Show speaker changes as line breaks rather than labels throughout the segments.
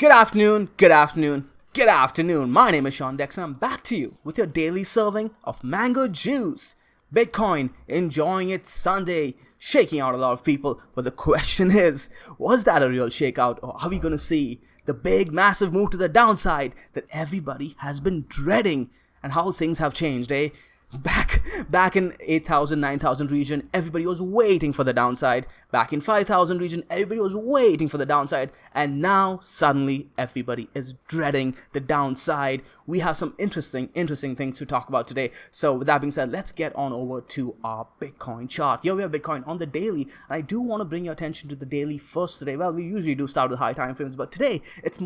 Good afternoon, good afternoon, good afternoon. My name is Sean Dex and I'm back to you with your daily serving of mango juice. Bitcoin enjoying its Sunday, shaking out a lot of people. But the question is, was that a real shakeout, or are we going to see the big massive move to the downside that everybody has been dreading? And how things have changed, eh? Back in 8,000, 9,000 region, everybody was waiting for the downside. Back in 5,000 region, everybody was waiting for the downside. And now, suddenly, everybody is dreading the downside. We have some interesting things to talk about today. So with that being said, let's get on over to our Bitcoin chart. Here we have Bitcoin on the daily. And I do want to bring your attention to the daily first today. Well, we usually do start with high time frames, but today it's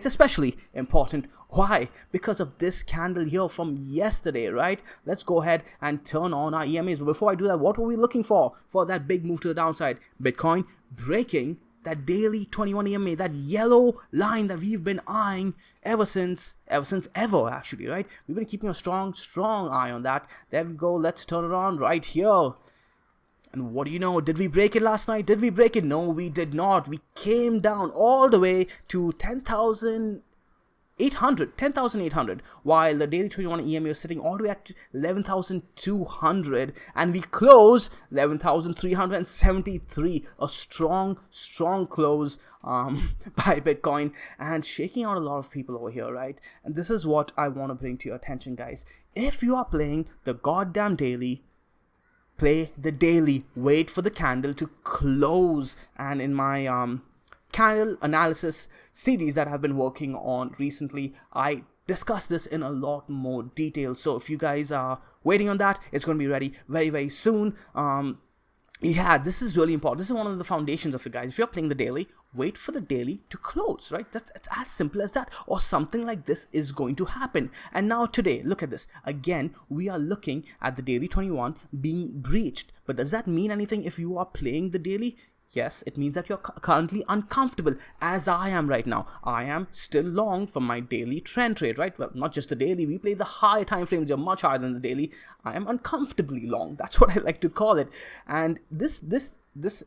especially important. Why? Because of this candle here from yesterday, right? Let's go ahead and turn on our EMAs. But before I do that, what were we looking for that big move to the downside? Bitcoin breaking that daily 21 EMA, that yellow line that we've been eyeing ever since ever, actually, right? We've been keeping a strong eye on that. There we go. Let's turn it on right here. And what do you know? Did we break it last night? Did we break it? No, we did not. We came down all the way to 10,800, while the daily 21 EMA was sitting all the way at 11,200, and we closed 11,373. A strong close by Bitcoin, and shaking out a lot of people over here, right? And this is what I want to bring to your attention, guys. If you are playing the goddamn daily, play the daily. Wait for the candle to close. And in my candle analysis series that I've been working on recently, I discuss this in a lot more detail. So if you guys are waiting on that, it's going to be ready very soon. Yeah, this is really important. This is one of the foundations of it, guys. If you're playing the daily, wait for the daily to close, right? It's as simple as that, or something like this is going to happen. And now today, look at this. Again, we are looking at the daily 21 being breached. But does that mean anything if you are playing the daily? Yes, it means that you're currently uncomfortable, as I am right now. I am still long from my daily trend trade, right? Well, not just the daily. We play the high time frames. They're much higher than the daily. I am uncomfortably long. That's what I like to call it. And this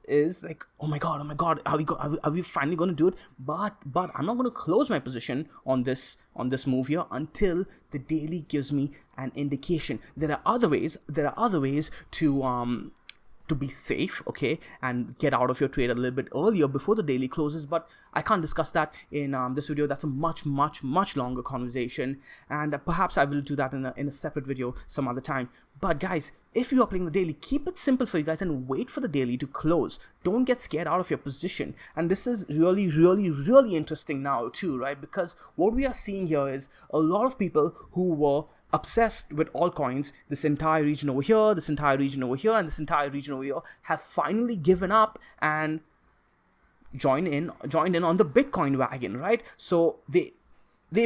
is like, oh my god, are we finally going to do it? But I'm not going to close my position on this move here until the daily gives me an indication. There are other ways to be safe, okay, and get out of your trade a little bit earlier before the daily closes, but I can't discuss that in this video. That's a much longer conversation, and perhaps I will do that in a separate video some other time. But guys, if you are playing the daily, keep it simple for you guys and wait for the daily to close. Don't get scared out of your position. And this is really interesting now too, right? Because what we are seeing here is a lot of people who were obsessed with altcoins, this entire region over here, this entire region over here, and this entire region over here, have finally given up and joined in on the Bitcoin wagon, right? So they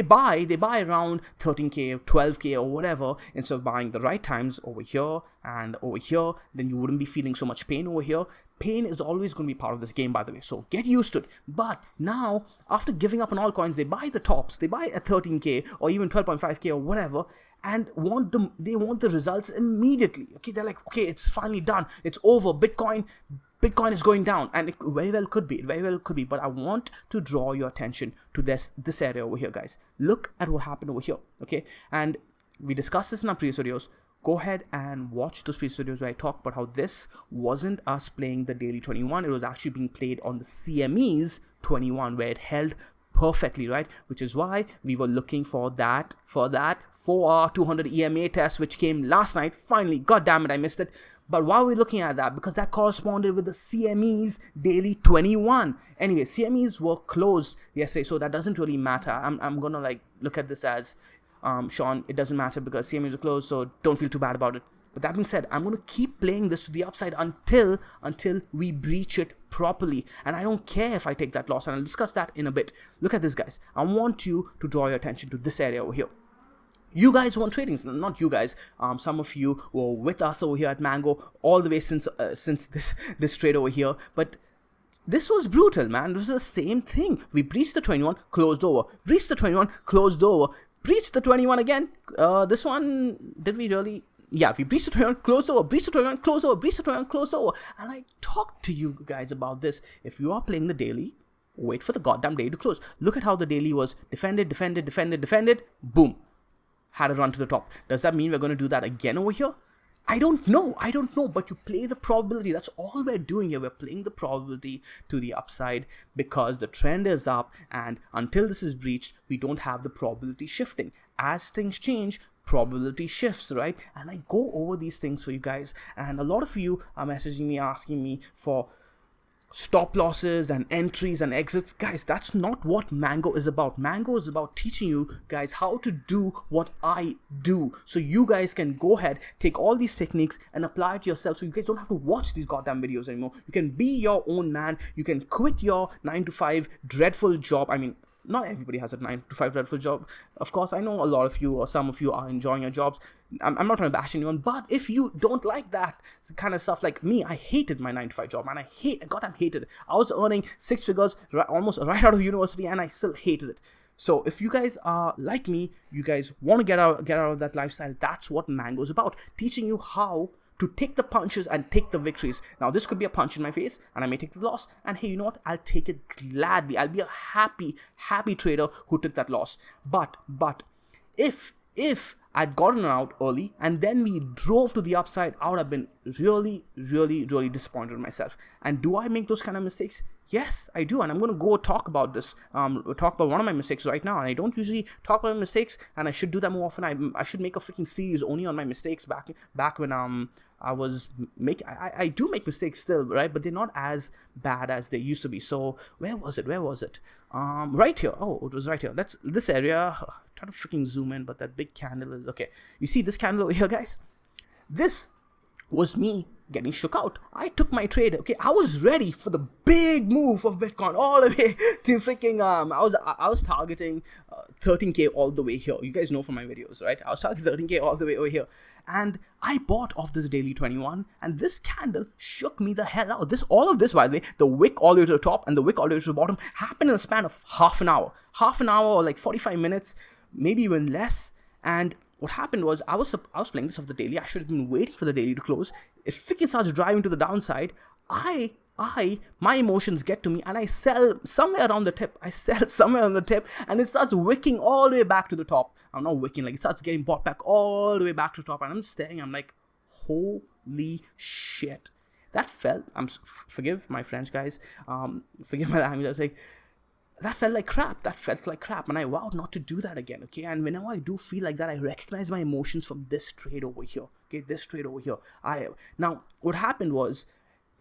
buy around 13k, 12k, or whatever, instead of buying the right times over here and over here. Then you wouldn't be feeling so much pain over here. Pain is always going to be part of this game, by the way, so get used to it. But now, after giving up on altcoins, they buy the tops. They buy at 13k or even 12.5k or whatever, and they want the results immediately. Okay, they're like, okay, it's finally done. It's over. Bitcoin is going down, and it very well could be. But I want to draw your attention to this area over here, guys. Look at what happened over here. Okay, and we discussed this in our previous videos. Go ahead and watch those previous videos where I talk about how this wasn't us playing the daily 21. It was actually being played on the CME's 21, where it held perfectly, right? Which is why we were looking for that 4-hour 200 EMA test, which came last night. Finally, god damn it, I missed it. But why are we looking at that? Because that corresponded with the CME's daily 21. Anyway, CME's were closed yesterday, so that doesn't really matter. I'm gonna like look at this as Sean, it doesn't matter because CME's are closed, so don't feel too bad about it. But that being said, I'm going to keep playing this to the upside until we breach it properly. And I don't care if I take that loss, and I'll discuss that in a bit. Look at this, guys. I want you to draw your attention to this area over here. You guys want trading, not you guys. Some of you were with us over here at Mango all the way since this trade over here. But this was brutal, man. This was the same thing. We breached the 21, closed over. Breached the 21, closed over. Breached the 21 again. This one, did we really? Yeah, we breached the 21, closed over, breached the 21, closed over, breached the 21, closed over. And I talked to you guys about this. If you are playing the daily, wait for the goddamn day to close. Look at how the daily was defended, boom, had a run to the top. Does that mean we're going to do that again over here? I don't know, but you play the probability. That's all we're doing here. We're playing the probability to the upside because the trend is up, and until this is breached, we don't have the probability shifting. As things change, probability shifts, right? And I go over these things for you guys, and a lot of you are messaging me, asking me for stop losses and entries and exits. Guys, that's not what Mango is about. Mango is about teaching you guys how to do what I do, so you guys can go ahead, take all these techniques and apply it to yourself, so you guys don't have to watch these goddamn videos anymore. You can be your own man. You can quit your 9-to-5 dreadful job. I mean, not everybody has a 9-to-5 dreadful job. Of course, I know a lot of you or some of you are enjoying your jobs. I'm not trying to bash anyone, but if you don't like that kind of stuff, like me, I hated my 9-to-5 job, man. I goddamn hated it. I was earning 6 figures almost right out of university, and I still hated it. So if you guys are like me, you guys want to get out of that lifestyle, that's what Mango is about. Teaching you how to take the punches and take the victories. Now, this could be a punch in my face, and I may take the loss. And hey, you know what? I'll take it gladly. I'll be a happy trader who took that loss. But if I'd gotten out early and then we drove to the upside, I would have been really disappointed in myself. And do I make those kind of mistakes? Yes, I do, and I'm going to go talk about this, talk about one of my mistakes right now. And I don't usually talk about mistakes, and I should do that more often. I should make a freaking series only on my mistakes back when I do make mistakes still, right? But they're not as bad as they used to be. So where was it? Right here. Oh, it was right here. That's this area. Try to freaking zoom in, but that big candle is okay. You see this candle over here, guys? This was me getting shook out. I took my trade. Okay, I was ready for the big move of Bitcoin all the way to freaking I was targeting 13K all the way here. You guys know from my videos, right? I was targeting 13K all the way over here, and I bought off this daily 21, and this candle shook me the hell out. All of this, by the way, the wick all the way to the top and the wick all the way to the bottom happened in a span of half an hour or like 45 minutes, maybe even less. And what happened was I was playing this off the daily. I should have been waiting for the daily to close. It freaking starts driving to the downside. My emotions get to me, and I sell somewhere around the tip. And it starts wicking all the way back to the top. I'm not wicking, like it starts getting bought back all the way back to the top, and I'm staring. I'm like, holy shit. That felt, forgive my French, guys. Forgive my language. I was like, that felt like crap, and I vowed not to do that again, okay? And whenever I do feel like that, I recognize my emotions from this trade over here, okay? Now, what happened was,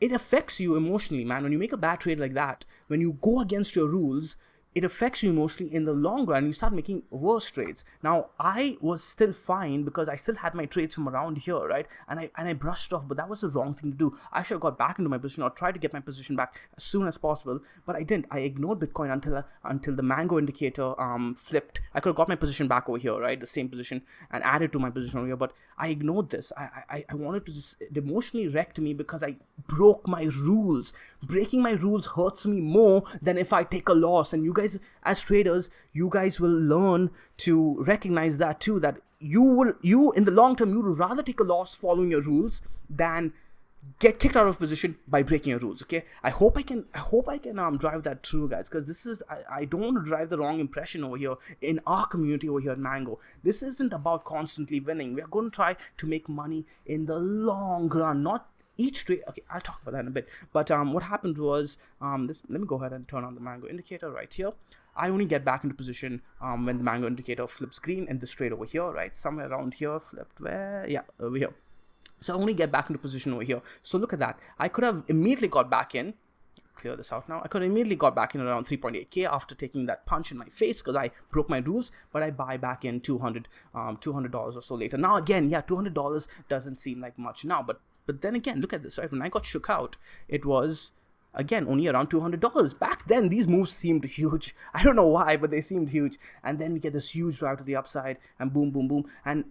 it affects you emotionally, man. When you make a bad trade like that, when you go against your rules, it affects you emotionally in the long run. You start making worse trades. Now, I was still fine because I still had my trades from around here, right? And I brushed off, but that was the wrong thing to do. I should have got back into my position or tried to get my position back as soon as possible, but I didn't. I ignored Bitcoin until the Mango indicator flipped. I could have got my position back over here, right? The same position, and added to my position over here, but I ignored this. I wanted to just, it emotionally wrecked me because I broke my rules. Breaking my rules hurts me more than if I take a loss. And you guys, as traders, you guys will learn to recognize that too, that you in the long term, you would rather take a loss following your rules than get kicked out of position by breaking your rules. Okay, I hope I can drive that through, guys, because this is, I don't want to drive the wrong impression over here in our community over here at Mango. This isn't about constantly winning. We are going to try to make money in the long run, not each trade. Okay, I'll talk about that in a bit. But what happened was, let me go ahead and turn on the Mango indicator right here. I only get back into position when the Mango indicator flips green in this trade over here, right? Somewhere around here, flipped where? Yeah, over here. So I only get back into position over here. So look at that. I could have immediately got back in. Clear this out now. I could have immediately got back in around 3.8K after taking that punch in my face because I broke my rules, but I buy back in $200 or so later. Now again, yeah, $200 doesn't seem like much now, but then again, look at this, right? When I got shook out, it was, again, only around $200. Back then, these moves seemed huge. I don't know why, but they seemed huge. And then we get this huge drive to the upside, and boom, boom, boom. And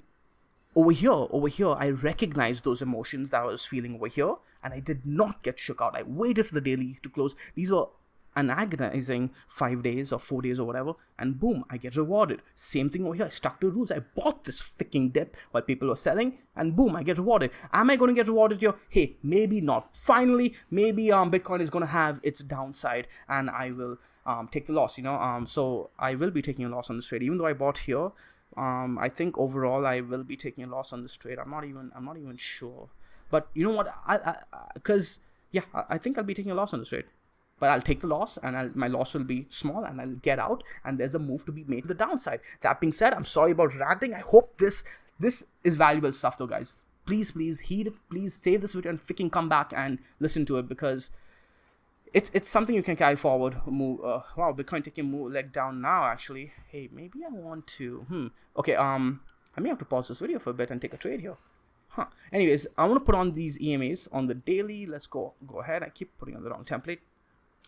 over here, I recognized those emotions that I was feeling over here, and I did not get shook out. I waited for the daily to close. These were an agonizing 5 days or 4 days or whatever, and boom, I get rewarded. Same thing over here. I stuck to rules. I bought this freaking dip while people were selling, and boom, I get rewarded. Am I going to get rewarded here? Hey, maybe not. Finally, maybe Bitcoin is going to have its downside, and I will take the loss, so I will be taking a loss on this trade, even though I bought here. I think overall I will be taking a loss on this trade. I'm not even sure, but you know what, I think I'll be taking a loss on this trade. But I'll take the loss, and my loss will be small, and I'll get out, and there's a move to be made to the downside. That being said, I'm sorry about ranting. I hope this is valuable stuff, though, guys. Please heed it. Please save this video and freaking come back and listen to it, because it's something you can carry forward. Wow, Bitcoin taking a leg down now, actually. Hey, maybe I want to. Okay. I may have to pause this video for a bit and take a trade here. Anyways, I want to put on these EMAs on the daily. Let's go ahead. I keep putting on the wrong template.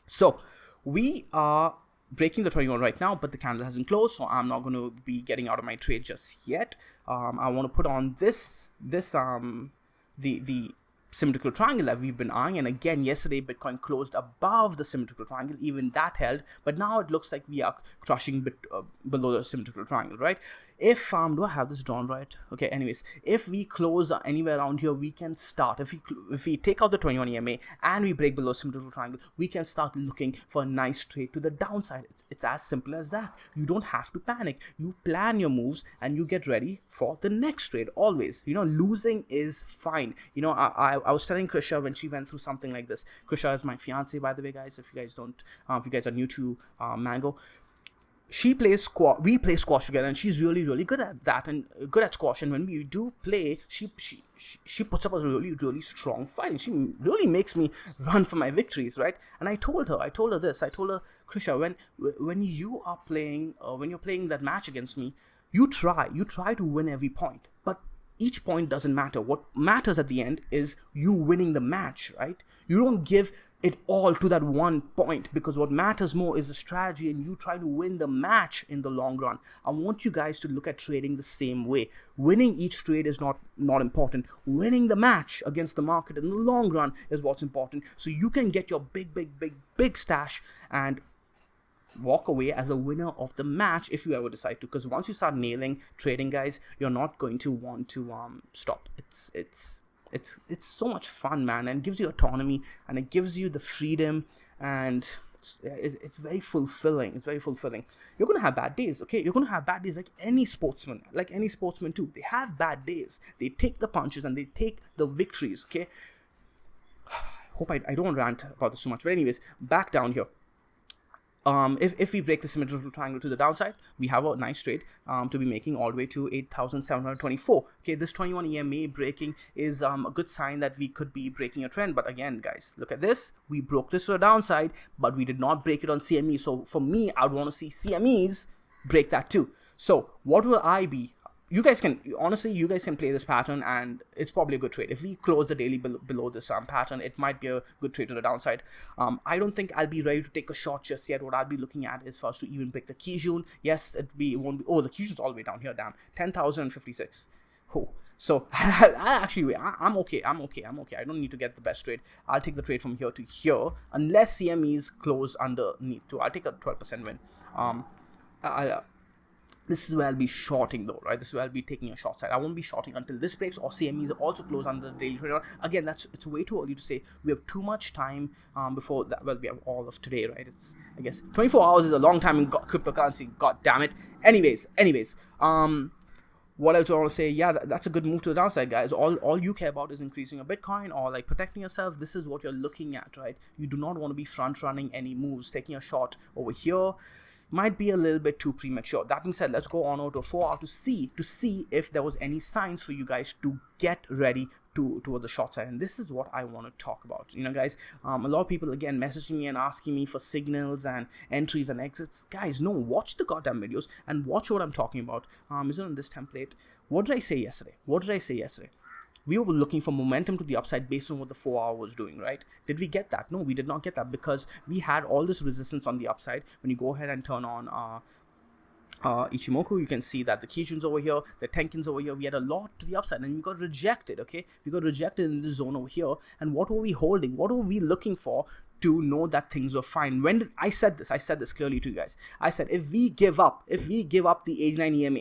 So we are breaking the 21 right now, but the candle hasn't closed, so I'm not going to be getting out of my trade just yet. I want to put on the symmetrical triangle that we've been eyeing, and again, yesterday Bitcoin closed above the symmetrical triangle. Even that held, but now it looks like we are crushing below the symmetrical triangle, right? If do I have this drawn right? Okay, anyways, if we close anywhere around here, we can start. If we take out the 21 EMA and we break below symmetrical triangle, we can start looking for a nice trade to the downside. It's as simple as that. You don't have to panic. You plan your moves and you get ready for the next trade. Always, losing is fine. I was telling Krisha when she went through something like this. Krisha is my fiance, by the way, guys. If you guys are new to Mango. She plays squash. We play squash together, and she's really, really good at that and good at squash. And when we do play, she puts up a really, really strong fight. And she really makes me run for my victories, right? And I told her this. I told her, Krisha, when you are playing, when you're playing that match against me, you try to win every point, but each point doesn't matter. What matters at the end is you winning the match, right? You don't give it all to that one point, because what matters more is the strategy and you try to win the match in the long run. I want you guys to look at trading the same way. Winning each trade is not important. Winning the match against the market in the long run is what's important, so you can get your big stash and walk away as a winner of the match if you ever decide to. Because once you start nailing trading, guys, you're not going to want to stop. It's so much fun, man, and it gives you autonomy, and it gives you the freedom, and it's very fulfilling. It's very fulfilling. You're gonna have bad days, okay? You're gonna have bad days like any sportsman too. They have bad days. They take the punches and they take the victories, okay? Hope I don't rant about this too much, but anyways, back down here. If we break the symmetrical triangle to the downside, we have a nice trade to be making all the way to 8,724. Okay, this 21 EMA breaking is a good sign that we could be breaking a trend. But again, guys, look at this. We broke this to the downside, but we did not break it on CME. So for me, I would want to see CMEs break that too. So what will I be? You guys can play this pattern, and it's probably a good trade. If we close the daily below this pattern, it might be a good trade to the downside. I don't think I'll be ready to take a shot just yet. What I'll be looking at is for us to even break the Kijun. Yes, it won't be. Oh, the Kijun's all the way down here. Damn, 10,056. Oh, so I'm okay. I don't need to get the best trade. I'll take the trade from here to here, unless CMEs close underneath too. I'll take a 12% win. This is where I'll be shorting though, right? This is where I'll be taking a short side. I won't be shorting until this breaks or CMEs also close under the daily trade. Again, it's way too early to say. We have too much time before that. Well, we have all of today, right? It's, I guess, 24 hours is a long time in cryptocurrency. God damn it. Anyways, what else do I want to say? Yeah, that's a good move to the downside, guys. All you care about is increasing your Bitcoin or like protecting yourself. This is what you're looking at, right? You do not want to be front running any moves. Taking a shot over here might be a little bit too premature. That being said, let's go on over to 4 hour to see if there was any signs for you guys to get ready toward the short side. And this is what I want to talk about. Guys, a lot of people again messaging me and asking me for signals and entries and exits. Guys, no, watch the goddamn videos and watch what I'm talking about. Is it on this template? What did I say yesterday? We were looking for momentum to the upside based on what the 4 hour was doing, right? Did we get that? No, we did not get that, because we had all this resistance on the upside. When you go ahead and turn on Ichimoku, you can see that the Kijun's over here, the Tenkin's over here. We had a lot to the upside, and we got rejected, okay? We got rejected in this zone over here. And what were we holding? What were we looking for to know that things were fine? When did I said this clearly to you guys? I said, if we give up the 89 EMA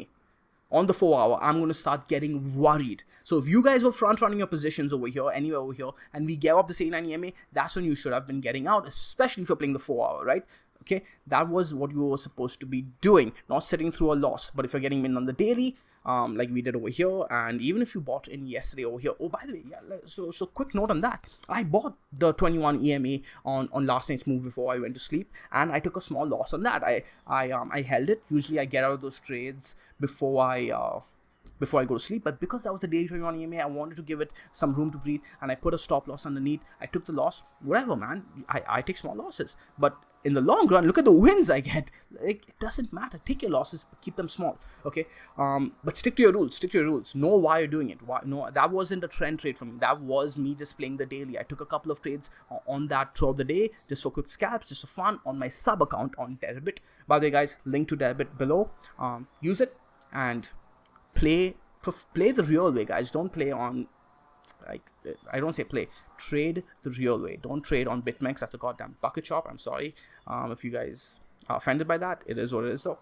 on the 4 hour, I'm going to start getting worried. So if you guys were front running your positions over here, anywhere over here, and we gave up the 89 EMA, that's when you should have been getting out, especially if you're playing the 4 hour, right? Okay, that was what you were supposed to be doing, not sitting through a loss. But if you're getting in on the daily, like we did over here, and even if you bought in yesterday over here, oh, by the way, yeah, so quick note on that, I bought the 21 EMA on last night's move before I went to sleep, and I took a small loss on that. I held it. Usually I get out of those trades before I go to sleep, but because that was the daily 21 EMA, I wanted to give it some room to breathe, and I put a stop loss underneath. I took the loss. Whatever, man, I take small losses, but in the long run, look at the wins I get. Like, it doesn't matter. Take your losses, but keep them small. Okay, but stick to your rules. Stick to your rules. Know why you're doing it. Why? No, that wasn't a trend trade for me. That was me just playing the daily. I took a couple of trades on that throughout the day, just for quick scalps, just for fun, on my sub account on Deribit. By the way, guys, link to Deribit below. Use it and play the real way, guys. Don't play on, like, I don't say play, trade the real way. Don't trade on BitMEX. That's a goddamn bucket shop. I'm sorry if you guys are offended by that. It is what it is. So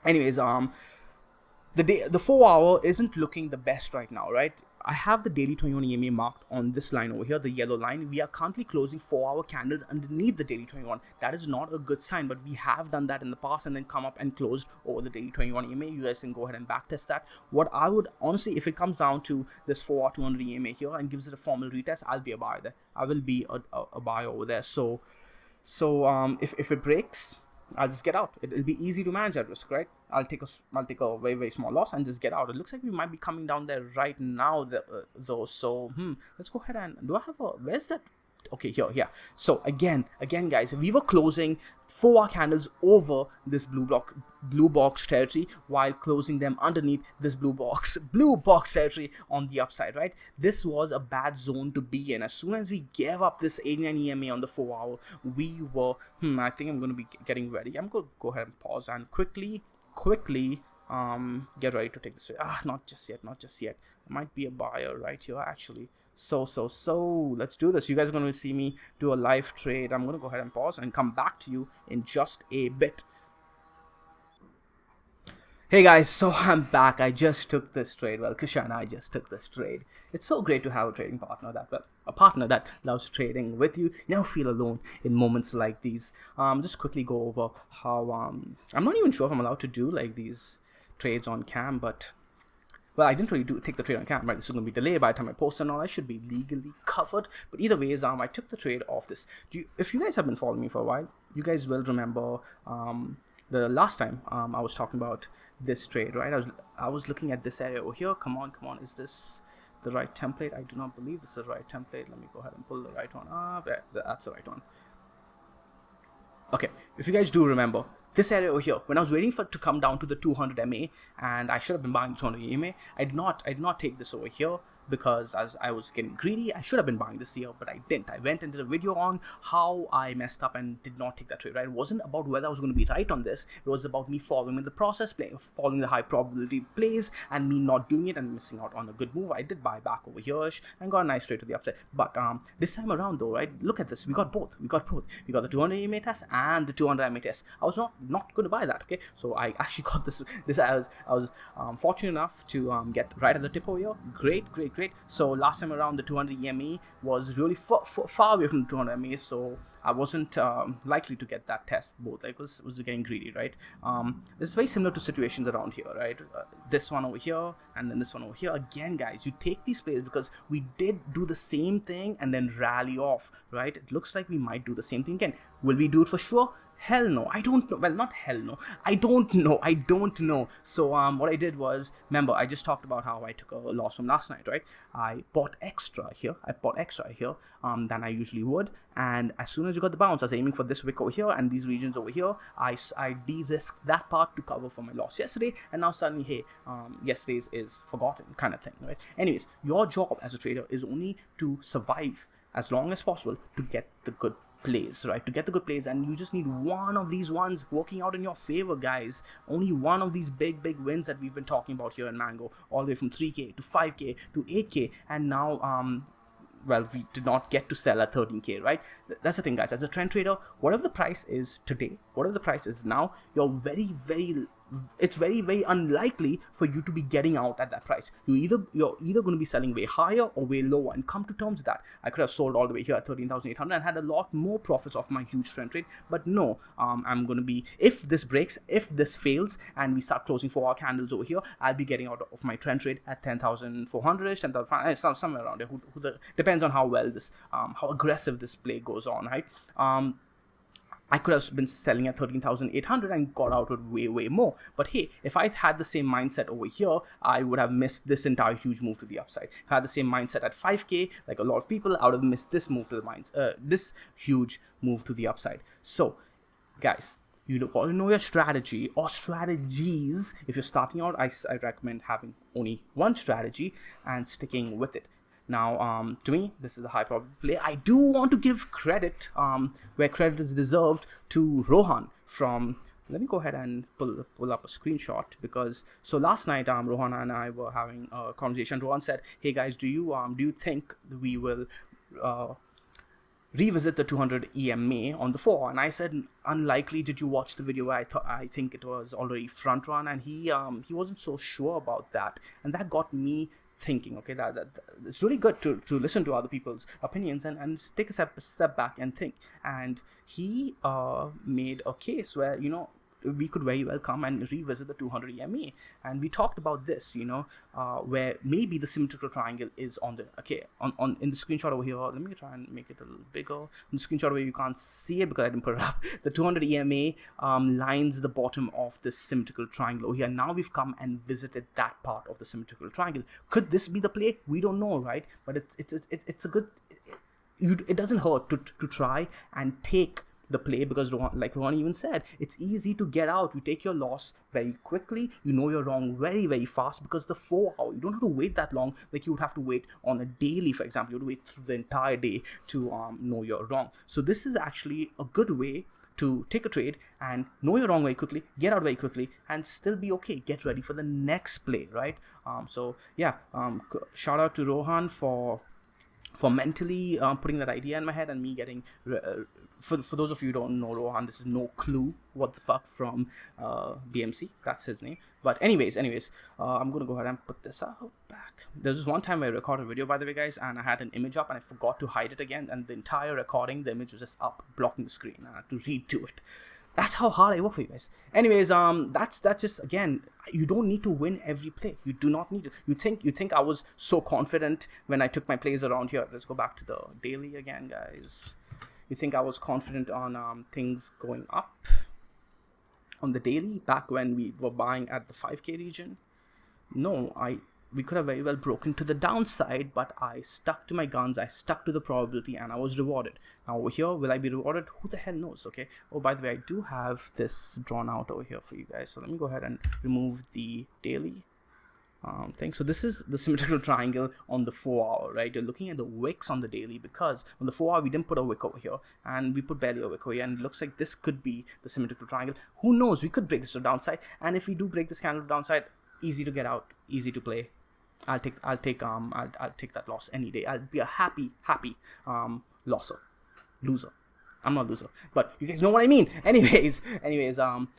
anyways, the 4 hour isn't looking the best right now, right? I have the daily 21 EMA marked on this line over here, the yellow line. We are currently closing 4 hour candles underneath the daily 21. That is not a good sign, but we have done that in the past and then come up and closed over the daily 21 EMA. You guys can go ahead and backtest that. What I would honestly, if it comes down to this 4 hour 200 EMA here and gives it a formal retest, I'll be a buyer there. I will be a buyer over there. So if it breaks, I'll just get out. It'll be easy to manage that risk, right? I'll take a very, very small loss and just get out. It looks like we might be coming down there right now, though. So let's go ahead and where's that? Okay, here, yeah. So again, guys, we were closing 4 hour candles over this blue box territory while closing them underneath this blue box territory on the upside, right? This was a bad zone to be in. As soon as we gave up this 89 EMA on the 4 hour, we were I think I'm going to be getting ready. I'm going to go ahead and pause and quickly get ready to take this trade. Not just yet. I might be a buyer right here, actually. So let's do this. You guys are going to see me do a live trade. I'm going to go ahead and pause and come back to you in just a bit. Hey guys, so I'm back. I just took this trade. Well, Krisha and I just took this trade. It's so great to have a trading partner a partner that loves trading with you. You never feel alone in moments like these. Just quickly go over how I'm not even sure if I'm allowed to do like these trades on cam, but well, I didn't really take the trade on cam, right? This is going to be delayed by the time I post and all. I should be legally covered. But either ways, I took the trade off this. If you guys have been following me for a while, you guys will remember the last time I was talking about this trade, right? I was looking at this area over here. Come on. Is this the right template? I do not believe this is the right template. Let me go ahead and pull the right one up. Yeah, that's the right one. Okay, if you guys do remember this area over here, when I was waiting for it to come down to the 200 MA, and I should have been buying 200 EMA, I did not take this over here because as I was getting greedy. I should have been buying this here, but I didn't. I went and did a video on how I messed up and did not take that trade, right? It wasn't about whether I was going to be right on this. It was about me following the process, following the high probability plays, and me not doing it and missing out on a good move. I did buy back over here and got a nice trade to the upside. But this time around though, right, look at this. We got both. We got the 200 EMA test and the 200 MA test. I was not going to buy that, okay? So I actually got this. I was fortunate enough to get right at the tip over here. Great. So last time around, the 200 EMA was really far away from the 200 MA, so I wasn't likely to get that test both. I was getting greedy, right? It's very similar to situations around here, right? This one over here and then this one over here. Again, guys, you take these plays because we did do the same thing and then rally off, right? It looks like we might do the same thing again. Will we do it for sure? Hell no, I don't know. Well, not hell no. I don't know. So what I did was, remember, I just talked about how I took a loss from last night, right? I bought extra here than I usually would, and as soon as you got the bounce, I was aiming for this wick over here and these regions over here. I de-risked that part to cover for my loss yesterday, and now suddenly, hey, yesterday's is forgotten kind of thing, right? Anyways, your job as a trader is only to survive as long as possible to get the good plays, right? To get the good plays, and you just need one of these ones working out in your favor, guys. Only one of these big wins that we've been talking about here in Mango, all the way from 3K to 5K to 8K, and now well, we did not get to sell at 13K, right? That's the thing, guys. As a trend trader, whatever the price is today, whatever the price is now, you're very it's very, very unlikely for you to be getting out at that price. You're either going to be selling way higher or way lower, and come to terms with that. I could have sold all the way here at 13,800 and had a lot more profits off my huge trend trade, but no, I'm going to be, if this breaks, if this fails and we start closing 4 hour candles over here, I'll be getting out of my trend trade at 10,400ish, 10,500, somewhere around there. Depends on how well this how aggressive this play goes on, right? I could have been selling at 13,800 and got out with way, way more. But hey, if I had the same mindset over here, I would have missed this entire huge move to the upside. If I had the same mindset at 5K, like a lot of people, I would have missed this move to the this huge move to the upside. So, guys, you got to know your strategy or strategies. If you're starting out, I recommend having only one strategy and sticking with it. Now, to me, this is a high probability play. I do want to give credit where credit is deserved to Rohan from. Let me go ahead and pull up a screenshot, because so last night Rohan and I were having a conversation. Rohan said, "Hey guys, do you think we will revisit the 200 EMA on the 4?" And I said, "Unlikely. Did you watch the video? I think it was already front run," and he wasn't so sure about that, and that got me thinking. Okay, that it's really good to listen to other people's opinions and take a step back and think. And he made a case where, you know, we could very well come and revisit the 200 EMA, and we talked about this, you know, where maybe the symmetrical triangle is on the on in the screenshot over here. Let me try and make it a little bigger. In the screenshot where you can't see it because I didn't put it up, the 200 EMA lines the bottom of this symmetrical triangle over here. Now we've come and visited that part of the symmetrical triangle. Could this be the play? We don't know, right? But it's a good. It doesn't hurt to try and take the play, because like Rohan even said, it's easy to get out. You take your loss very quickly. You know you're wrong very, very fast, because the 4 hour, you don't have to wait that long like you would have to wait on a daily, for example. You would wait through the entire day to know you're wrong. So this is actually a good way to take a trade and know you're wrong very quickly, get out very quickly, and still be okay. Get ready for the next play, right? So yeah, shout out to Rohan for mentally putting that idea in my head and me getting for those of you who don't know Rohan, this is No Clue What the Fuck from BMC. That's his name. But anyways, I'm gonna go ahead and put this out back. There's this one time I recorded a video, by the way, guys, and I had an image up and I forgot to hide it again, and the entire recording, the image was just up blocking the screen, and I had to redo it. That's how hard I work for you guys. Anyways, that's just, again, you don't need to win every play. You do not need to. You think I was so confident when I took my plays around here. Let's go back to the daily again, guys. You think I was confident on things going up on the daily back when we were buying at the 5K region? No, we could have very well broken to the downside, but I stuck to my guns, I stuck to the probability, and I was rewarded. Now over here, will I be rewarded? Who the hell knows, okay? Oh, by the way, I do have this drawn out over here for you guys. So let me go ahead and remove the daily thing. So this is the symmetrical triangle on the 4 hour, right? You're looking at the wicks on the daily, because on the 4 hour, we didn't put a wick over here, and we put barely a wick over here, and it looks like this could be the symmetrical triangle. Who knows? We could break this to the downside, and if we do break this candle to downside, easy to get out, easy to play. I'll take that loss any day. I'll be a happy loser. I'm not a loser, but you guys know what I mean. Anyways,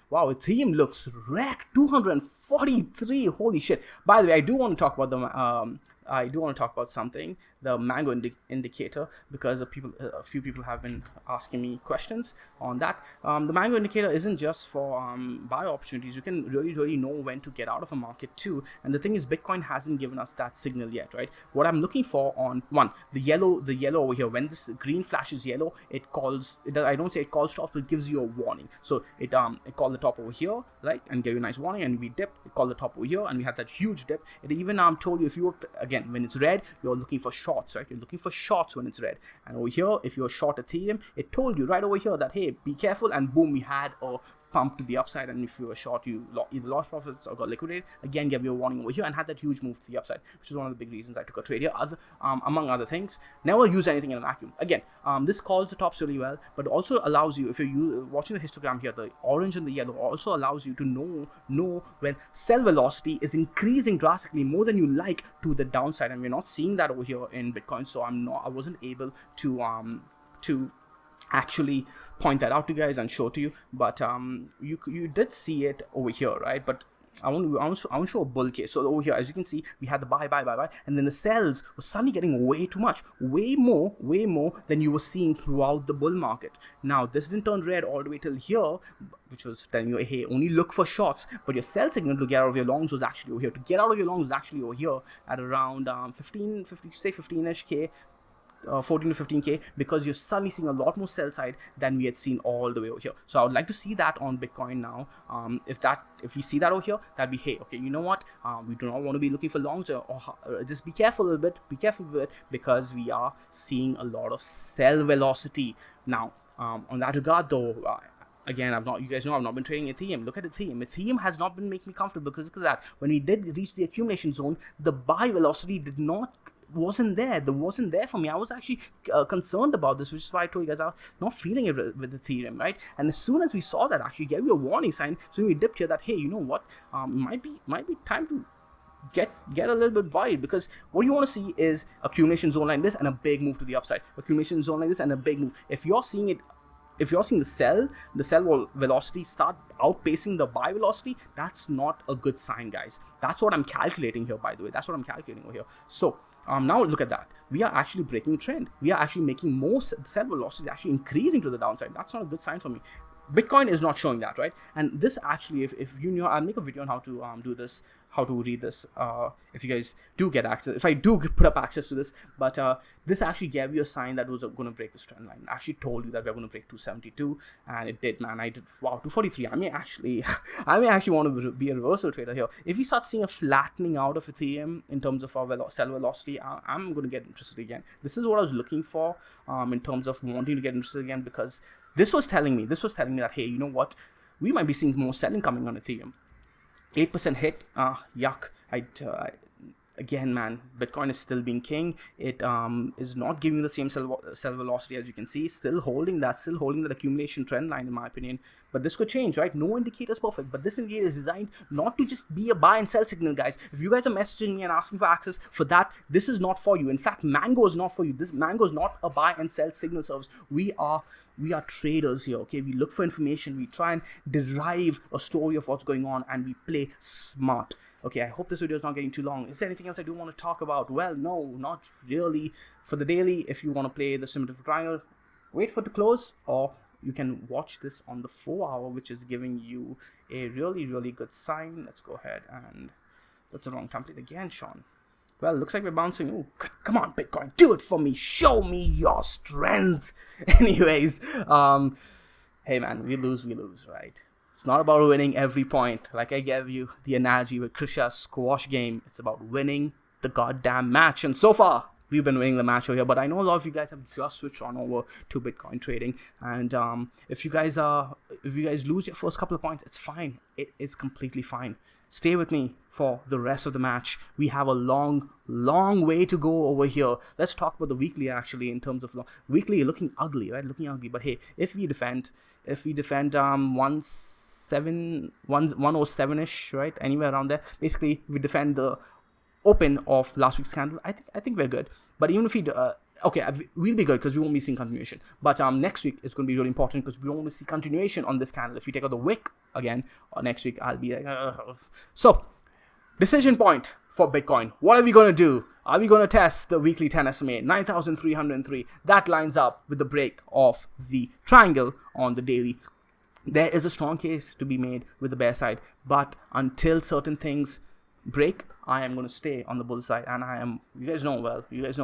wow, the theme looks wrecked. 243. Holy shit. By the way, I do want to talk about something, the mango indicator, because a few people have been asking me questions on that. The mango indicator isn't just for buy opportunities. You can really know when to get out of a market too. And the thing is, Bitcoin hasn't given us that signal yet, right? What I'm looking for on the yellow over here, when this green flashes yellow, I don't say it calls stops, but it gives you a warning. So it called the top over here, right, and gave you a nice warning, and we dipped. It called the top over here, and we had that huge dip. It even told you, if you were, again, when it's red, you're looking for shorts, right? You're looking for shorts when it's red. And over here, if you're short Ethereum, it told you right over here that, hey, be careful, and boom, we had a pump to the upside. And if you were short, you either lost profits or got liquidated. Again, gave you a warning over here and had that huge move to the upside, which is one of the big reasons I took a trade here. Among other things, never use anything in a vacuum. Again, this calls the tops really well, but also allows you, if you're watching the histogram here, the orange and the yellow also allows you to know when sell velocity is increasing drastically more than you like to the downside, and we're not seeing that over here in Bitcoin. So I wasn't able to actually point that out to you guys and show to you, but you did see it over here, right? But I want to show a bull case. So over here, as you can see, we had the buy, and then the sells were suddenly getting way too much, way more than you were seeing throughout the bull market. Now this didn't turn red all the way till here, which was telling you, hey, only look for shorts. But your sell signal to get out of your longs was actually over here. To get out of your longs was actually over here at around 15-ish K. 14 to 15K, because you're suddenly seeing a lot more sell side than we had seen all the way over here. So I would like to see that on Bitcoin now. If we see that over here, that'd be, hey, okay, you know what, we do not want to be looking for longs, or just be careful a little bit, because we are seeing a lot of sell velocity now. On that regard though, again, you guys know I've not been trading Ethereum. Look at Ethereum. Ethereum has not been making me comfortable because of that. When we did reach the accumulation zone, the buy velocity wasn't there for me. I was actually concerned about this, which is why I told you guys I was not feeling it with Ethereum, right? And as soon as we saw that, actually gave you a warning sign. So we dipped here that, hey, you know what, might be time to get a little bit wide, because what you want to see is accumulation zone like this and a big move to the upside. Accumulation zone like this and a big move. If you're seeing the sell velocity start outpacing the buy velocity, that's not a good sign, guys. That's what I'm calculating here, by the way. That's what I'm calculating over here. So now look at that. We are actually breaking a trend. We are actually making more sell velocity is actually increasing to the downside. That's not a good sign for me. Bitcoin is not showing that, right? And this actually, if you know, I'll make a video on how to do this, how to read this, if you guys do get access, if I do put up access to this. But this actually gave you a sign that was going to break this trend line. I actually told you that we're going to break 272, and it did, man. I did. Wow, 243. I may actually want to be a reversal trader here. If we start seeing a flattening out of Ethereum in terms of our sell velocity, I'm going to get interested again. This is what I was looking for in terms of wanting to get interested again, because this was telling me that, hey, you know what, we might be seeing more selling coming on Ethereum. 8% hit, yuck. Again, man, Bitcoin is still being king. It is not giving the same sell velocity, as you can see. Still holding that accumulation trend line, in my opinion. But this could change, right? No indicator is perfect, but this indicator is designed not to just be a buy and sell signal, guys. If you guys are messaging me and asking for access for that, this is not for you. In fact, Mango is not for you. This Mango is not a buy and sell signal service. We are traders here, okay? We look for information. We try and derive a story of what's going on, and we play smart. Okay, I hope this video is not getting too long. Is there anything else I do want to talk about? Well, no, not really. For the daily, if you want to play the symmetrical triangle, wait for it to close, or you can watch this on the 4-hour, which is giving you a really, really good sign. Let's go ahead, and that's the wrong template again, Sean. Well, looks like we're bouncing. Oh, come on, Bitcoin, do it for me. Show me your strength. Anyways, hey man, we lose, right? It's not about winning every point. Like I gave you the analogy with Krisha's squash game. It's about winning the goddamn match. And so far, we've been winning the match over here. But I know a lot of you guys have just switched on over to Bitcoin trading. And if you guys lose your first couple of points, it's fine. It is completely fine. Stay with me for the rest of the match. We have a long way to go over here. Let's talk about the weekly, actually, in terms of weekly looking ugly, right? Looking ugly. But hey, if we defend 107-ish, right? Anywhere around there. Basically, we defend the open of last week's candle. I think we're good. But even if we okay, we'll be good because we won't be seeing continuation. But next week it's going to be really important because we don't want to see continuation on this candle. If we take out the wick again, next week I'll be like, So, decision point for Bitcoin. What are we going to do? Are we going to test the weekly 10 SMA, 9,303? That lines up with the break of the triangle on the daily. There is a strong case to be made with the bear side. But until certain things break, I am going to stay on the bull side, and you guys know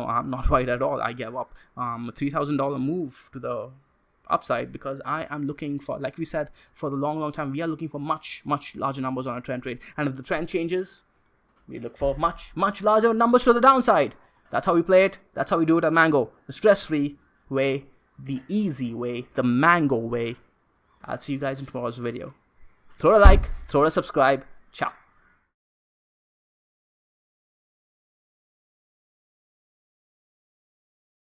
I'm not worried at all. I gave up a $3,000 move to the upside because I am looking for, like we said, for the long time, we are looking for much larger numbers on a trend trade. And if the trend changes, we look for much larger numbers to the downside. That's how we play it. That's how we do it at Mango. The stress-free way, the easy way, the Mango way. I'll see you guys in tomorrow's video. Throw a like, throw a subscribe.